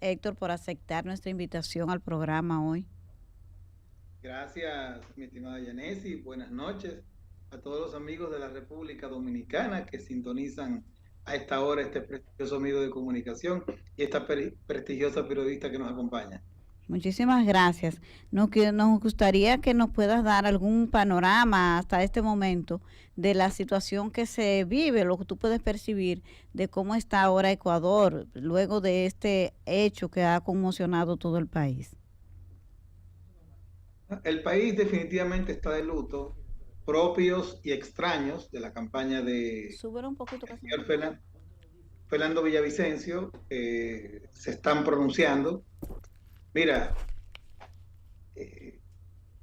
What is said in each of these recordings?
Héctor, por aceptar nuestra invitación al programa hoy. Gracias, mi estimada Yanesi. Buenas noches a todos los amigos de la República Dominicana que sintonizan a esta hora este prestigioso medio de comunicación y esta prestigiosa periodista que nos acompaña. Muchísimas gracias. Nos gustaría que nos puedas dar algún panorama hasta este momento de la situación que se vive, lo que tú puedes percibir de cómo está ahora Ecuador luego de este hecho que ha conmocionado todo el país. El país definitivamente está de luto, propios y extraños de la campaña de Súbelo un poquito el casi. señor Fernando Villavicencio. Se están pronunciando. Mira, eh,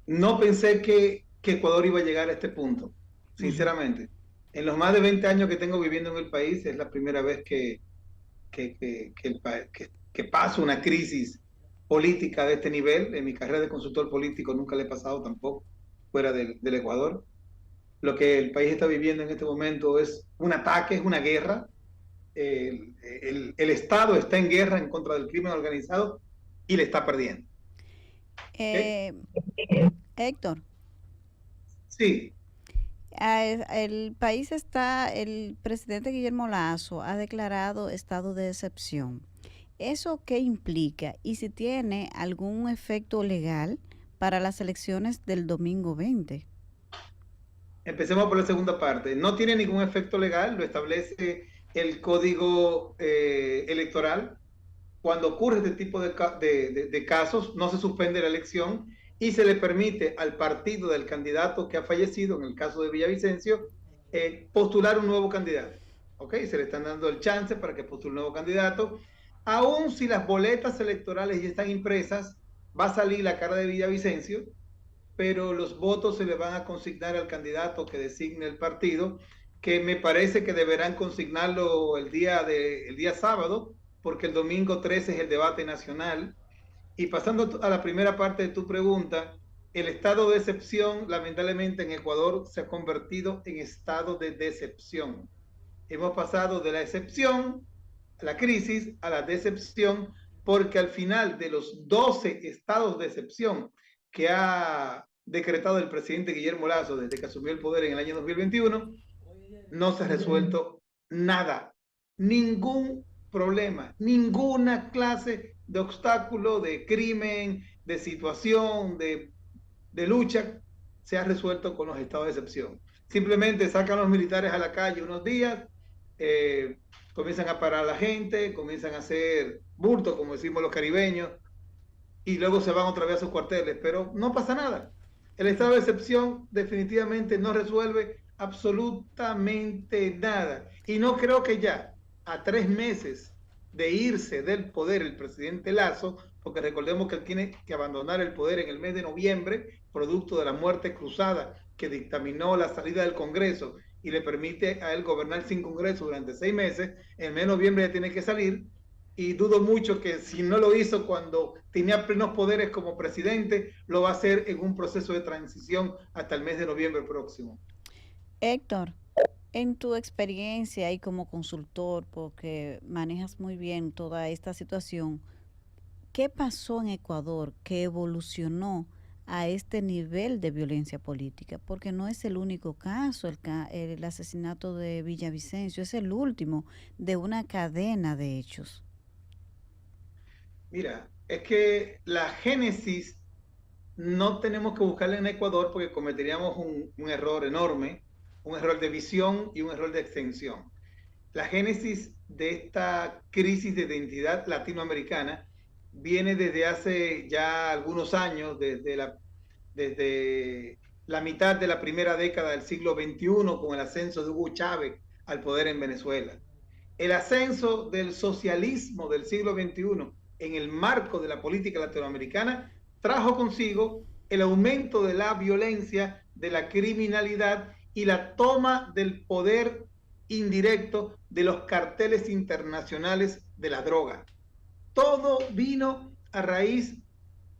no pensé que Ecuador iba a llegar a este punto, Ujú. sinceramente. En los más de 20 años que tengo viviendo en el país, es la primera vez que paso una crisis política de este nivel. En mi carrera de consultor político nunca le he pasado tampoco fuera del Ecuador. Lo que el país está viviendo en este momento es un ataque, es una guerra. El Estado está en guerra en contra del crimen organizado y le está perdiendo. ¿Okay? Eh, Héctor, Sí. el país está, el presidente Guillermo Lasso ha declarado estado de excepción. ¿Eso qué implica? Y si tiene algún efecto legal para las elecciones del domingo 20. Empecemos por la segunda parte. No tiene ningún efecto legal, lo establece el código electoral. Cuando ocurre este tipo de casos, no se suspende la elección y se le permite al partido del candidato que ha fallecido, en el caso de Villavicencio, postular un nuevo candidato. ¿Ok? Se le están dando el chance para que postule un nuevo candidato. Aún si las boletas electorales ya están impresas, va a salir la cara de Villavicencio, pero los votos se le van a consignar al candidato que designe el partido, que me parece que deberán consignarlo el día sábado, porque el domingo 13 es el debate nacional. Y pasando a la primera parte de tu pregunta, el estado de excepción, lamentablemente en Ecuador, se ha convertido en estado de decepción. Hemos pasado de la excepción, a la crisis, a la decepción, porque al final de los 12 estados de excepción que ha decretado el presidente Guillermo Lasso desde que asumió el poder en el año 2021, no se ha resuelto nada, ningún problema, ninguna clase de obstáculo, de crimen, de situación, de lucha, se ha resuelto con los estados de excepción. Simplemente sacan los militares a la calle unos días, eh, comienzan a parar a la gente, comienzan a hacer bulto, como decimos los caribeños, y luego se van otra vez a sus cuarteles, pero no pasa nada. El estado de excepción definitivamente no resuelve absolutamente nada. Y no creo que ya, a 3 meses de irse del poder el presidente Lazo, porque recordemos que él tiene que abandonar el poder en el mes de noviembre, producto de la muerte cruzada que dictaminó la salida del Congreso y le permite a él gobernar sin Congreso durante 6 meses. En el mes de noviembre ya tiene que salir, y dudo mucho que si no lo hizo cuando tenía plenos poderes como presidente, lo va a hacer en un proceso de transición hasta el mes de noviembre próximo. Héctor, en tu experiencia y como consultor, porque manejas muy bien toda esta situación, ¿qué pasó en Ecuador que evolucionó a este nivel de violencia política? Porque no es el único caso, el asesinato de Villavicencio, es el último de una cadena de hechos. Mira, es que la génesis no tenemos que buscarla en Ecuador porque cometeríamos un error enorme, un error de visión y un error de extensión. La génesis de esta crisis de identidad latinoamericana viene desde hace ya algunos años, desde la mitad de la primera década del siglo XXI, con el ascenso de Hugo Chávez al poder en Venezuela. El ascenso del socialismo del siglo XXI en el marco de la política latinoamericana trajo consigo el aumento de la violencia, de la criminalidad y la toma del poder indirecto de los carteles internacionales de la droga. Todo vino a raíz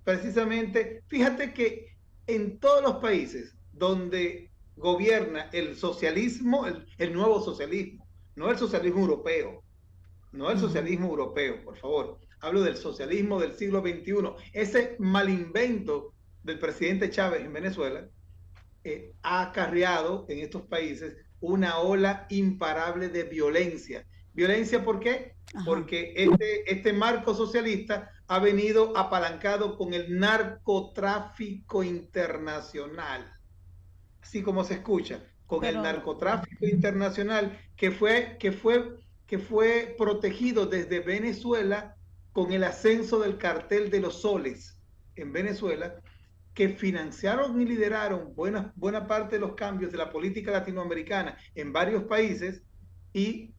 precisamente, fíjate que en todos los países donde gobierna el socialismo, el nuevo socialismo, no el socialismo europeo, no el Ujú. socialismo europeo, por favor. hablo del socialismo del siglo XXI, ese mal invento del presidente Chávez en Venezuela, ha acarreado en estos países una ola imparable de violencia. ¿Violencia por qué? Ajá. Porque este marco socialista ha venido apalancado con el narcotráfico internacional, así como se escucha, con el Pero, narcotráfico internacional que fue protegido desde Venezuela con el ascenso del cartel de los soles en Venezuela, que financiaron y lideraron buena parte de los cambios de la política latinoamericana en varios países, y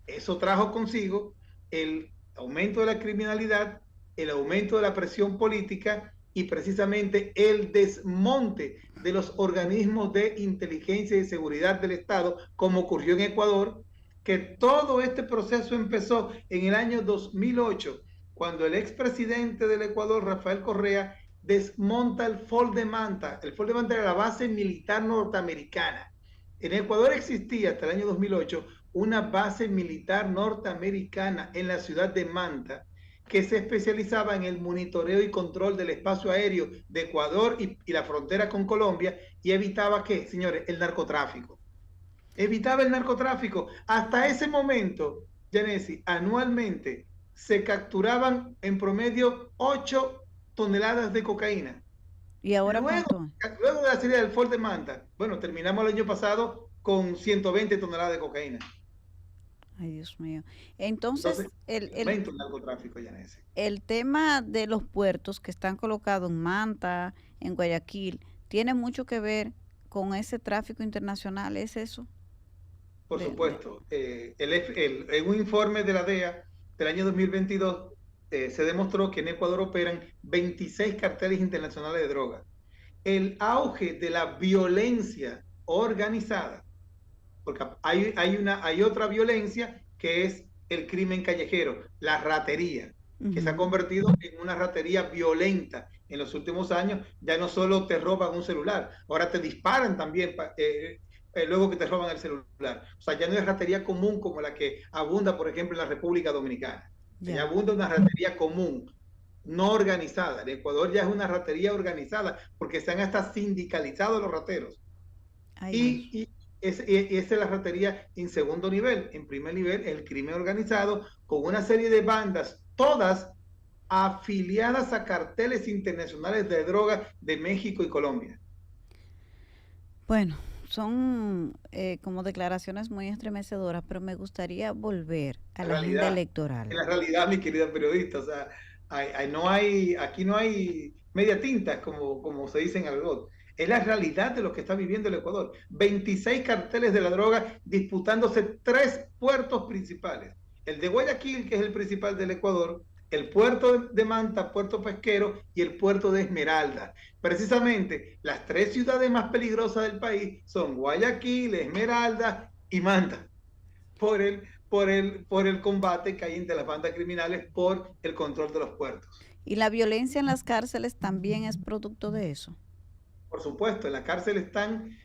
eso trajo consigo el aumento de la criminalidad, el aumento de la presión política y precisamente el desmonte de los organismos de inteligencia y seguridad del Estado, como ocurrió en Ecuador, que todo este proceso empezó en el año 2008, cuando el expresidente del Ecuador, Rafael Correa, desmonta el Fort de Manta. El Fort de Manta era la base militar norteamericana. En Ecuador existía hasta el año 2008 una base militar norteamericana en la ciudad de Manta, que se especializaba en el monitoreo y control del espacio aéreo de Ecuador y la frontera con Colombia, y evitaba, ¿qué, señores? El narcotráfico. Evitaba el narcotráfico. Hasta ese momento, Yanesi, anualmente se capturaban en promedio 8 toneladas de cocaína. ¿y ahora Luego, cuánto es? luego de la salida del Fort de Manta, bueno, terminamos el año pasado con 120 toneladas de cocaína. Ay, Dios mío. Entonces, Entonces, aumenta el narcotráfico, Yanesi. el tema de los puertos que están colocados en Manta, en Guayaquil, tiene mucho que ver con ese tráfico internacional, ¿es eso? Por supuesto, en un informe de la DEA del año 2022, se demostró que en Ecuador operan 26 carteles internacionales de droga. El auge de la violencia organizada, porque hay otra violencia que es el crimen callejero, la ratería, que se ha Ujú. convertido en una ratería violenta en los últimos años. Ya no solo te roban un celular, ahora te disparan también luego que te roban el celular. O sea, ya no es ratería común como la que abunda, por ejemplo, en la República Dominicana. Ya Ya. abunda una ratería común, no organizada. En Ecuador ya es una ratería organizada porque se han hasta sindicalizado los rateros. Ay, Dios. Y esa es la ratería en segundo nivel. En primer nivel, el crimen organizado con una serie de bandas, todas afiliadas a carteles internacionales de droga de México y Colombia. Bueno, son como declaraciones muy estremecedoras, pero me gustaría volver a La la agenda realidad, electoral. en la realidad, mi querida periodista, o sea, aquí no hay media tinta, como se dice en argot. Es la realidad de lo que está viviendo el Ecuador. 26 carteles de la droga disputándose 3 puertos principales. El de Guayaquil, que es el principal del Ecuador, el puerto de Manta, puerto pesquero, y el puerto de Esmeralda. Precisamente, las 3 ciudades más peligrosas del país son Guayaquil, Esmeralda y Manta, por el combate que hay entre las bandas criminales por el control de los puertos. Y la violencia en las cárceles también es producto de eso. Por supuesto, en la cárcel están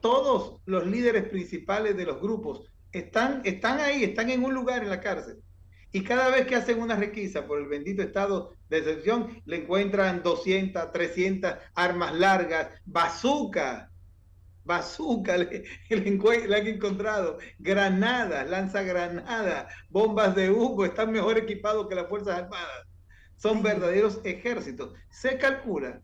todos los líderes principales de los grupos. Están ahí, están en un lugar en la cárcel. Y cada vez que hacen una requisa por el bendito estado de excepción, le encuentran 200, 300 armas largas, bazooka le han encontrado, granadas, lanzagranadas, bombas de humo. Están mejor equipados que las Fuerzas Armadas. Son Ay, Dios. verdaderos ejércitos. Se calcula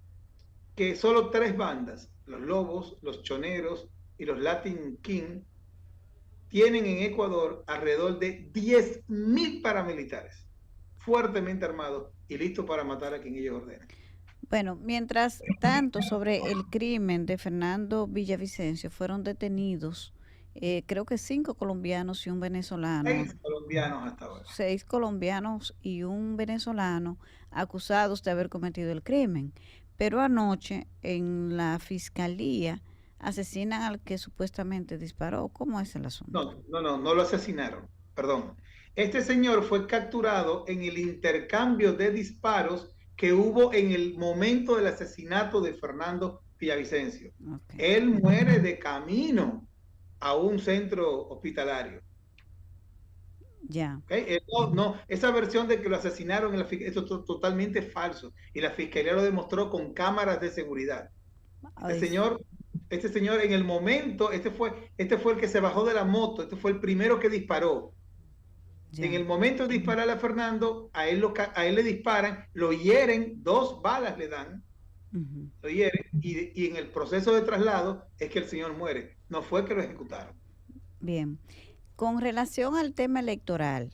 que solo 3 bandas, los Lobos, los Choneros y los Latin King, tienen en Ecuador alrededor de 10.000 paramilitares fuertemente armados y listos para matar a quien ellos ordenen. Bueno, mientras tanto, sobre el crimen de Fernando Villavicencio, fueron detenidos, creo que 5 colombianos y un venezolano, 6 colombianos hasta ahora. 6 colombianos y un venezolano acusados de haber cometido el crimen. Pero anoche en la fiscalía asesinan al que supuestamente disparó. ¿Cómo es el asunto? No lo asesinaron, perdón. Este señor fue capturado en el intercambio de disparos que hubo en el momento del asesinato de Fernando Villavicencio. Okay. Él muere de camino a un centro hospitalario. Ya. ¿Okay? No, no, esa versión de que lo asesinaron, eso es totalmente falso. Y la fiscalía lo demostró con cámaras de seguridad. Este Ay, señor, este señor en el momento, este fue el que se bajó de la moto, este fue el primero que disparó. En ya. el momento de disparar a Fernando, a él le disparan, lo hieren, 2 balas le dan, Ujú. lo hieren, y en el proceso de traslado es que el señor muere. No fue que lo ejecutaron. Bien. Con relación al tema electoral,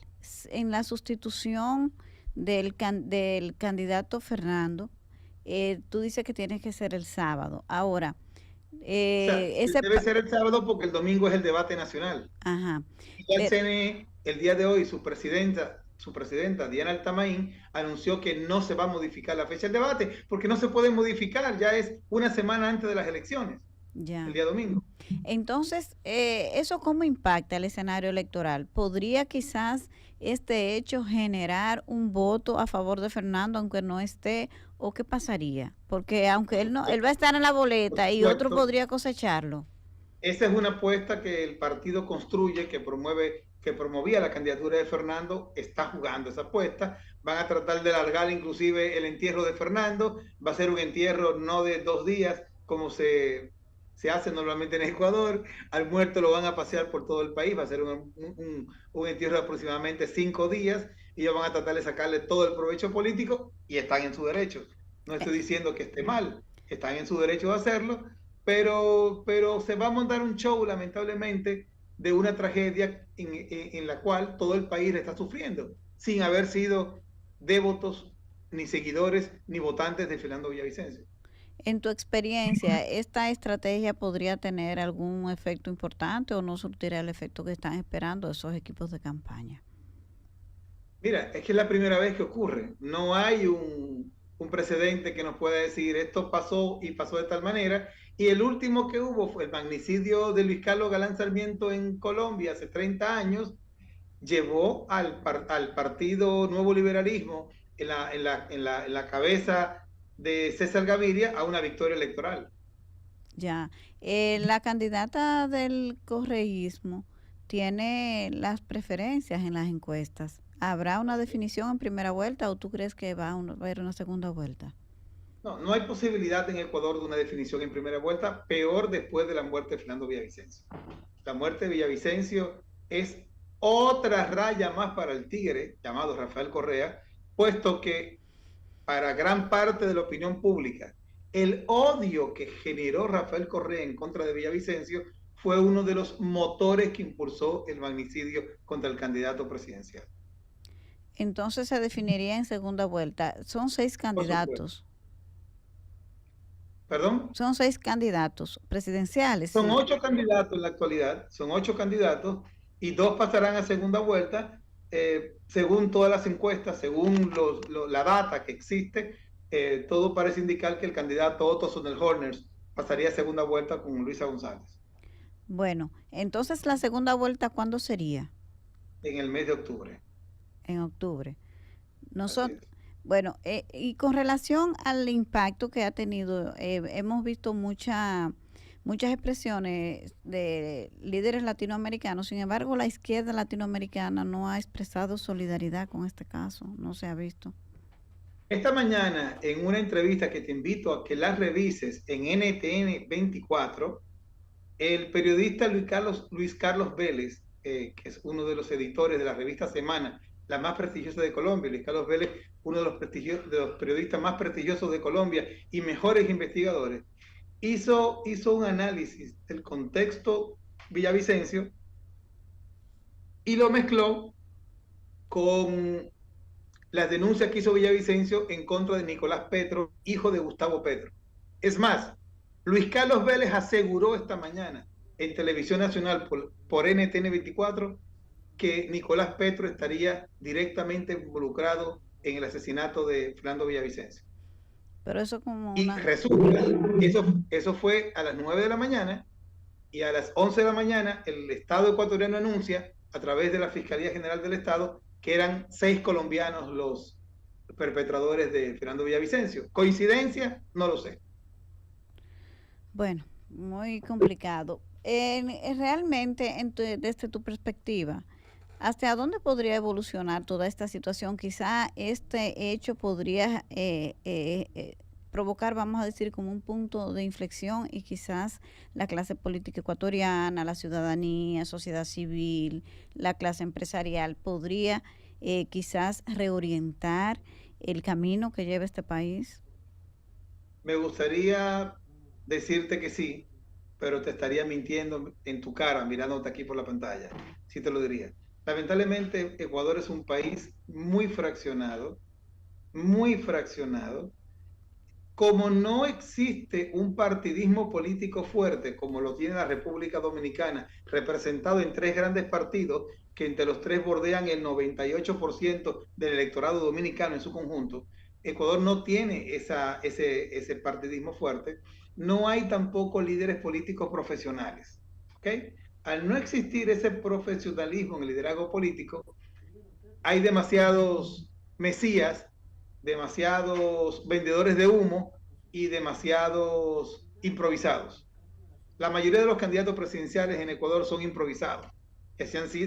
en la sustitución del candidato Fernando, tú dices que tiene que ser el sábado. Ahora, O sea, ese, debe ser el sábado porque el domingo es el debate nacional. ajá, Y el pero, CNE, el día de hoy, su presidenta Diana Altamaín, anunció que no se va a modificar la fecha del debate, porque no se puede modificar, ya es una semana antes de las elecciones, el ya. día domingo. Entonces, ¿eso cómo impacta el escenario electoral? ¿Podría quizás este hecho generar un voto a favor de Fernando aunque no esté? ¿O qué pasaría? Porque aunque él no, él va a estar en la Por boleta y otro supuesto, podría cosecharlo. esa es una apuesta que el partido construye, que promovía la candidatura de Fernando, está jugando esa apuesta. Van a tratar de alargar inclusive el entierro de Fernando. Va a ser un entierro no de 2 días, como se hace normalmente en Ecuador. Al muerto lo van a pasear por todo el país. Va a ser un entierro de aproximadamente 5 días. Y ellos van a tratar de sacarle todo el provecho político y están en su derecho. No Eh, estoy diciendo que esté mal, están en su derecho de hacerlo, pero se va a montar un show, lamentablemente, de una tragedia en la cual todo el país está sufriendo, sin haber sido devotos, ni seguidores, ni votantes de Fernando Villavicencio. En tu experiencia, ¿esta estrategia podría tener algún efecto importante o no surtirá el efecto que están esperando esos equipos de campaña? Mira, es que es la primera vez que ocurre. No hay un precedente que nos pueda decir esto pasó y pasó de tal manera. Y el último que hubo fue el magnicidio de Luis Carlos Galán Sarmiento en Colombia hace 30 años, llevó al partido Nuevo Liberalismo en la cabeza de César Gaviria a una victoria electoral. Ya, la candidata del correísmo tiene las preferencias en las encuestas. ¿Habrá una definición en primera vuelta o tú crees que va a haber una segunda vuelta? No, no hay posibilidad en Ecuador de una definición en primera vuelta, peor después de la muerte de Fernando Villavicencio. La muerte de Villavicencio es otra raya más para el tigre llamado Rafael Correa, puesto que para gran parte de la opinión pública, el odio que generó Rafael Correa en contra de Villavicencio fue uno de los motores que impulsó el magnicidio contra el candidato presidencial. Entonces se definiría en segunda vuelta. Son seis Por supuesto. candidatos. ¿Perdón? Son seis candidatos presidenciales, Son sí. 8 candidatos en la actualidad, son 8 candidatos y 2 pasarán a segunda vuelta, según todas las encuestas, según la data que existe, todo parece indicar que el candidato Otto Sonnenhorner pasaría a segunda vuelta con Luisa González Bueno, entonces la segunda vuelta, ¿cuándo sería? en el mes de octubre. En octubre. Así Nosotros, es. bueno, y con relación al impacto que ha tenido, hemos visto muchas expresiones de líderes latinoamericanos. Sin embargo, la izquierda latinoamericana no ha expresado solidaridad con este caso, no se ha visto. Esta mañana, en una entrevista que te invito a que la revises en NTN 24, el periodista Luis Carlos Vélez, que es uno de los editores de la revista Semana, la más prestigiosa de Colombia, Luis Carlos Vélez, uno de los periodistas más prestigiosos de Colombia y mejores investigadores, hizo un análisis del contexto Villavicencio y lo mezcló con las denuncias que hizo Villavicencio en contra de Nicolás Petro, hijo de Gustavo Petro. Es más, Luis Carlos Vélez aseguró esta mañana en Televisión Nacional por NTN 24 que Nicolás Petro estaría directamente involucrado en el asesinato de Fernando Villavicencio. Pero eso como Y una, resulta, eso fue a las 9 de la mañana y a las 11 de la mañana el Estado ecuatoriano anuncia a través de la Fiscalía General del Estado que eran 6 colombianos los perpetradores de Fernando Villavicencio. ¿Coincidencia? No lo sé. bueno, muy complicado. Realmente, desde tu perspectiva, ¿Hasta dónde podría evolucionar toda esta situación? Quizá este hecho podría provocar, vamos a decir, como un punto de inflexión y quizás la clase política ecuatoriana, la ciudadanía, sociedad civil, la clase empresarial podría quizás reorientar el camino que lleva este país. Me gustaría decirte que sí, pero te estaría mintiendo en tu cara, mirándote aquí por la pantalla. Sí te lo diría. Lamentablemente, Ecuador es un país muy fraccionado. Como no existe un partidismo político fuerte como lo tiene la República Dominicana, representado en tres grandes partidos que entre los tres bordean el 98% del electorado dominicano en su conjunto, Ecuador no tiene ese partidismo fuerte. No hay tampoco líderes políticos profesionales. ¿Okay? Al no existir ese profesionalismo en el liderazgo político, hay demasiados mesías, demasiados vendedores de humo y demasiados improvisados. La mayoría de los candidatos presidenciales en Ecuador son improvisados,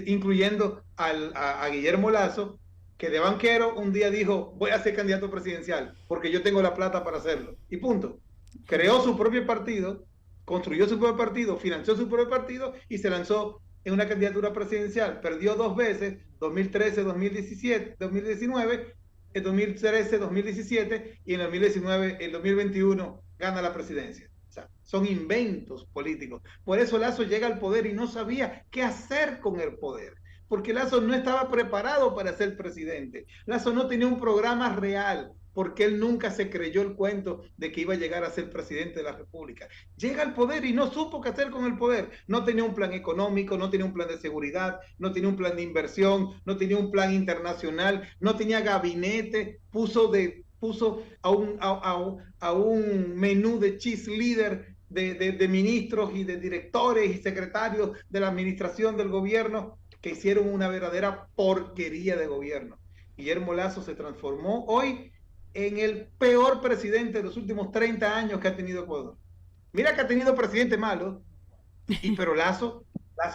incluyendo a Guillermo Lazo, que de banquero un día dijo, voy a ser candidato presidencial porque yo tengo la plata para hacerlo. Y punto. Creó su propio partido, construyó su propio partido, financió su propio partido y se lanzó en una candidatura presidencial. Perdió dos veces, 2013, 2017, 2019, en 2013, 2017 y en 2019, el 2021 gana la presidencia. O sea, son inventos políticos. Por eso Lazo llega al poder y no sabía qué hacer con el poder. Porque Lazo no estaba preparado para ser presidente. Lazo no tenía un programa real, porque él nunca se creyó el cuento de que iba a llegar a ser presidente de la República. Llega al poder y no supo qué hacer con el poder. No tenía un plan económico, no tenía un plan de seguridad, no tenía un plan de inversión, no tenía un plan internacional, no tenía gabinete, puso a un menú de cheerleader de ministros y de directores y secretarios de la administración del gobierno que hicieron una verdadera porquería de gobierno. Guillermo Lazo se transformó hoy en el peor presidente de los últimos 30 años que ha tenido Ecuador. Mira que ha tenido presidente malo, pero Lazo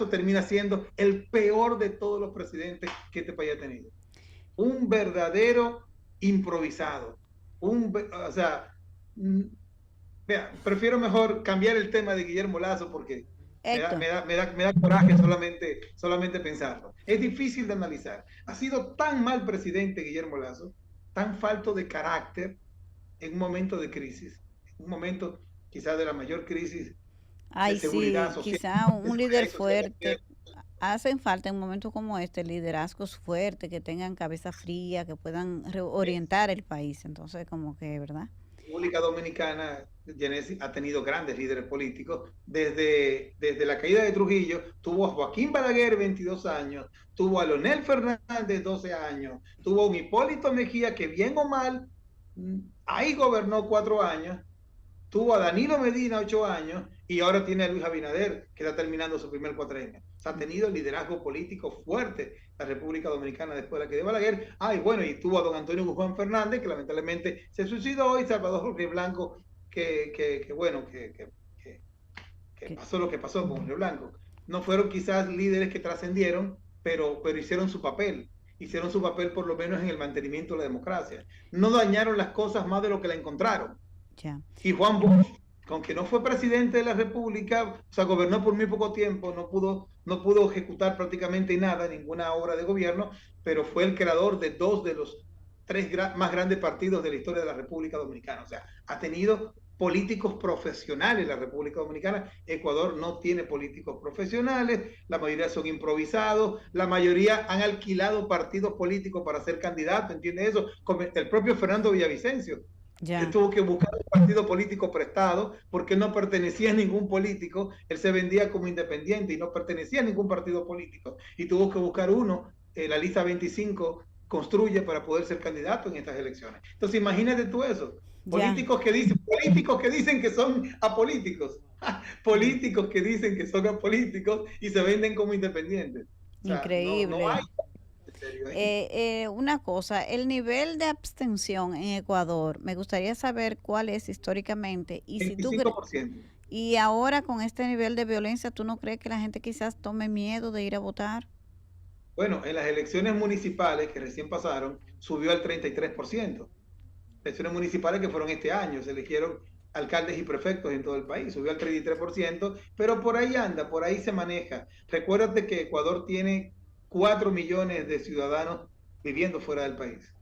termina siendo el peor de todos los presidentes que este país ha tenido. Un verdadero improvisado. O sea, vea, prefiero mejor cambiar el tema de Guillermo Lazo porque Héctor, me da coraje solamente pensarlo. Es difícil de analizar. Ha sido tan mal presidente Guillermo Lazo, tan falto de carácter en un momento de crisis, en un momento quizás de la mayor crisis de ay, seguridad sí, social, quizá de un líder seguridad social. fuerte. Hacen falta en momentos como este liderazgos fuertes, que tengan cabeza fría, que puedan reorientar el país. Entonces, como que, ¿verdad? República Dominicana, Genesi, ha tenido grandes líderes políticos. Desde la caída de Trujillo, tuvo a Joaquín Balaguer, 22 años, tuvo a Leonel Fernández, 12 años, tuvo a un Hipólito Mejía, que bien o mal, ahí gobernó 4 años, tuvo a Danilo Medina 8 años y ahora tiene a Luis Abinader, que está terminando su primer cuatrenio. O sea, ha tenido liderazgo político fuerte la República Dominicana después de la que de Balaguer. Ah, y bueno, y tuvo a don Antonio Guzmán Fernández, que lamentablemente se suicidó, y Salvador Jorge Blanco, que pasó lo que pasó con Jorge Blanco. No fueron quizás líderes que trascendieron, pero hicieron su papel. Hicieron su papel por lo menos en el mantenimiento de la democracia. No dañaron las cosas más de lo que la encontraron. Ya. Y Juan Bosch, aunque no fue presidente de la República, o sea, gobernó por muy poco tiempo, no pudo ejecutar prácticamente nada, ninguna obra de gobierno, pero fue el creador de dos de los tres más grandes partidos de la historia de la República Dominicana. O sea, ha tenido políticos profesionales la República Dominicana. Ecuador no tiene políticos profesionales, la mayoría son improvisados, la mayoría han alquilado partidos políticos para ser candidatos, ¿entiende eso? Como el propio Fernando Villavicencio, que Ya. tuvo que buscar un partido político prestado porque no pertenecía a ningún político, él se vendía como independiente y no pertenecía a ningún partido político y tuvo que buscar uno, la lista 25 construye para poder ser candidato en estas elecciones. Entonces imagínate tú eso, Ya. políticos que dicen que son apolíticos, políticos que dicen que son apolíticos y se venden como independientes. O sea, no hay Increíble. en serio ahí. Una cosa, el nivel de abstención en Ecuador, me gustaría saber cuál es históricamente y si tú 25%. y ahora con este nivel de violencia, ¿tú no crees que la gente quizás tome miedo de ir a votar? Bueno, en las elecciones municipales que recién pasaron, subió al 33%. Elecciones municipales que fueron este año, se eligieron alcaldes y prefectos en todo el país, subió al 33%, pero por ahí anda, por ahí se maneja. Recuérdate que Ecuador tiene 4 millones de ciudadanos viviendo fuera del país.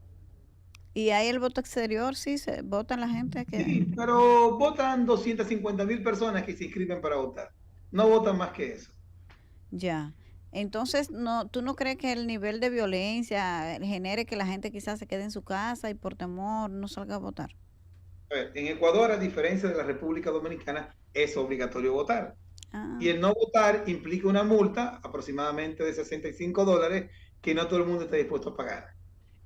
Y hay el voto exterior, sí, se vota la gente que Sí, pero votan 250.000 personas que se inscriben para votar. No votan más que eso. ya. Entonces, no, ¿tú no crees que el nivel de violencia genere que la gente quizás se quede en su casa y por temor no salga a votar? A ver, en Ecuador, a diferencia de la República Dominicana, es obligatorio votar. Y Ah, el no votar implica una multa aproximadamente de $65 que no todo el mundo está dispuesto a pagar.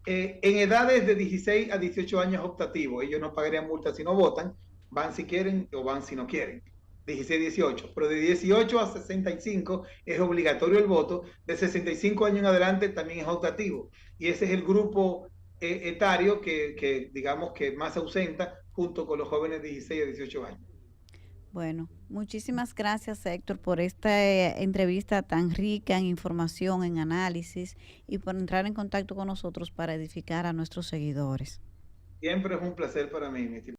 En edades de 16 a 18 años optativo, ellos no pagarían multa si no votan, van si quieren o van si no quieren. 16, 18, pero de 18 a 65 es obligatorio el voto, de 65 años en adelante también es optativo. Y ese es el grupo etario que digamos que más se ausenta junto con los jóvenes de 16 a 18 años. bueno, muchísimas gracias, Héctor, por esta entrevista tan rica en información, en análisis y por entrar en contacto con nosotros para edificar a nuestros seguidores. Siempre es un placer para mí, mi estimado.